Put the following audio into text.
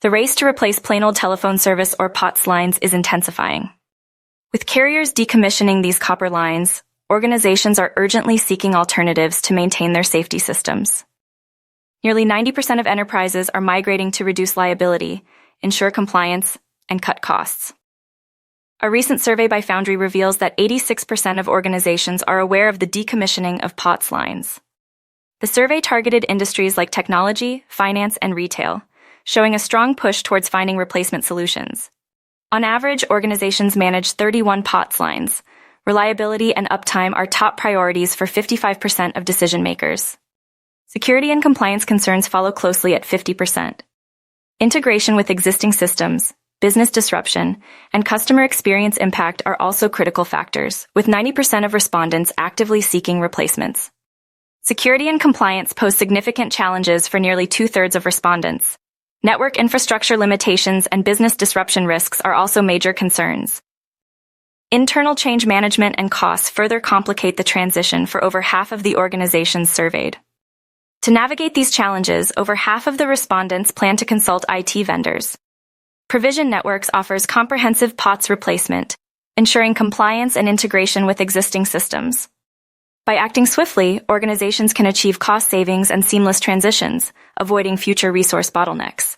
The race to replace plain old telephone service or POTS lines is intensifying. With carriers decommissioning these copper lines, organizations are urgently seeking alternatives to maintain their safety systems. Nearly 90% of enterprises are migrating to reduce liability, ensure compliance, and cut costs. A recent survey by Foundry reveals that 86% of organizations are aware of the decommissioning of POTS lines. The survey targeted industries like technology, finance, and retail, showing a strong push towards finding replacement solutions. On average, organizations manage 31 POTS lines. Reliability and uptime are top priorities for 55% of decision makers. Security and compliance concerns follow closely at 50%. Integration with existing systems, business disruption, and customer experience impact are also critical factors, with 90% of respondents actively seeking replacements. Security and compliance pose significant challenges for nearly two-thirds of respondents. Network infrastructure limitations and business disruption risks are also major concerns. Internal change management and costs further complicate the transition for over half of the organizations surveyed. To navigate these challenges, over half of the respondents plan to consult IT vendors. Provision Networks offers comprehensive POTS replacement, ensuring compliance and integration with existing systems. By acting swiftly, organizations can achieve cost savings and seamless transitions, avoiding future resource bottlenecks.